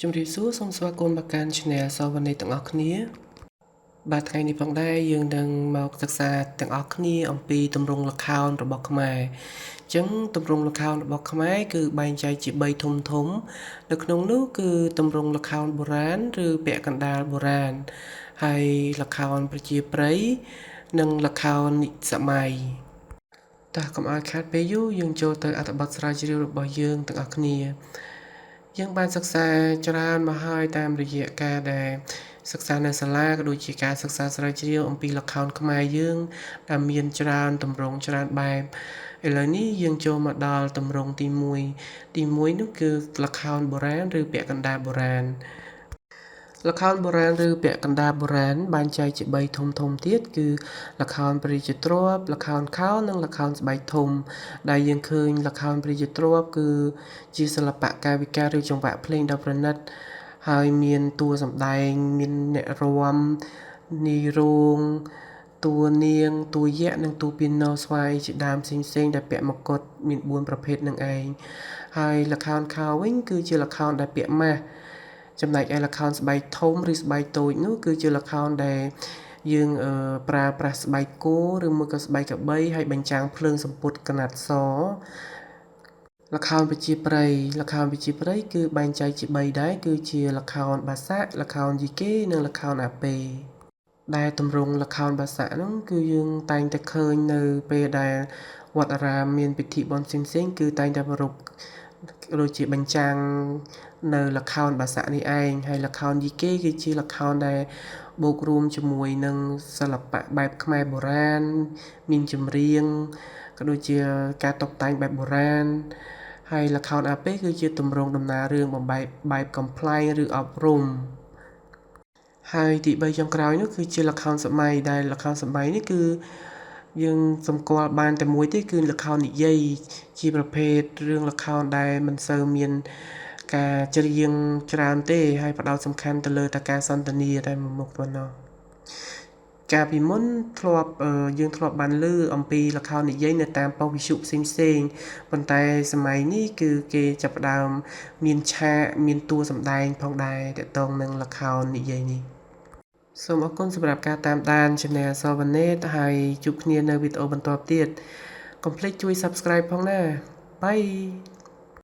ជំរាបសួរសូមស្វាគមន៍មកកាន់ Channel សវណ្ណីទាំងអស់គ្នាបាទថ្ងៃនេះផងដែរយើងនឹងមកសិក្សាទាំងអស់គ្នាអំពីទម្រង់ល្ខោនរបស់ខ្មែរអញ្ចឹងទម្រង់ល្ខោនរបស់ខ្មែរគឺបែងចែកជា3ធំនៅក្នុងនោះគឺទម្រង់ល្ខោនបុរាណឬពាក់កណ្ដាលបុរាណហើយល្ខោនប្រជាប្រិយនិងល្ខោននិសម័យតើកុំឲ្យខាតពេលយូរយើងចូលទៅអត្ថបទស្រាវជ្រាវរបស់យើងទាំងអស់គ្នាយើងបានសិក្សាច្រើនមកហើយតាមរយៈការដែលសិក្សានៅសាលាក៏ដូចជាការសិក្សាស្រាវជ្រាវអំពីល្ខោនខ្មែរយើងដែលមានច្រើនទម្រង់ច្រើនបែបឥឡូវនេះយើងចូលមកដល់ទម្រង់ទី1នោះគឺល្ខោនបុរាណឬពាក់កណ្ដាលបុរាណល្ខោនបុរាណឬពាក់កណ្ដាលបុរាណបែងចែកជា3ធំទៀតគឺល្ខោនព្រះរាជទ្រព្យល្ខោនខោលនិងល្ខោនស្បែកធំដែលយើងឃើញល្ខោនព្រះរាជទ្រព្យគឺជាសិល្បៈកាយវិការឬចង្វាក់ភ្លេងដ៏ប្រណិតហើយមានតួសម្ដែងមានអ្នករាំនាយរោងតួនាងតួយក្សនិងតួពីណូស្វាយជាដើមផ្សេងដែលពាក់មកុដមាន4ប្រភេទនឹងឯងហើយល្ខោនខោលវិញគឺជាល្ខោនដែលពាក់ម៉ាស់ចំណែកឯល្ខោនស្បែកធំឬស្បែកតូចនោះគឺជាល្ខោនដែលយើងប្រើប្រាស់ស្បែកគោឬមួយក៏ស្បែកក្របីហើយបញ្ចាំងភ្លើងសម្ពុតកណាត់សល្ខោនប្រជាប្រិយគឺបែងចែកជា3ដែរគឺជាល្ខោនបាសាក់ល្ខោនយីកេនិងល្ខោនអាប៉េដែលទម្រង់ល្ខោនបាសាក់ហ្នឹងគឺយើងតែងតែឃើញនៅពេលដែលវត្តអារាមមានពិធីបុណ្យផ្សេងគឺតែងតែប្រារព្ធដូចជាបញ្ចាំងនៅល្ខោនបាសាក់នេះឯងហើយល្ខោនយីកេគឺជាល្ខោនដែលបូករួមជាមួយនឹងសិល្បៈបែបខ្មែរបុរាណមានចម្រៀងក៏ដូចជាការតុបតែងបែបបុរាណហើយល្ខោនអាប៉េគឺជាទម្រង់ដំណើររឿងបំបែបកំប្លែងឬអប់រំហើយទី3ចុងក្រោយនោះគឺជាល្ខោនសម័យដែលល្ខោនសម័យនេះគឺយើងសម្គាល់បានតែមួយទេគឺល្ខោននិយាយជាប្រភេទរឿងល្ខោនដែលមិនសូវមានការច្រៀងច្រើនទេហើយផ្ដោតសំខាន់ទៅលើតែការសន្ទនាតែមួយមុខប៉ុណ្ណោះកាលពីមុនយើងធ្លាប់បានឮអំពីល្ខោននិយាយនៅតាមប៉ុស្តិ៍វិទ្យុផ្សេងប៉ុន្តែសម័យនេះគឺគេចាប់ផ្ដើមមានឆាកមានតួសម្ដែងផងដែរទាក់ទងនឹងល្ខោននិយាយនេះសូមអរគុណសម្រាប់ការតាមដាន Channel សវណ្ណេតហើយជួបគ្នានៅវីដេអូបន្តទៀតកុំភ្លេចជួយ Subscribe ផងណាបាយ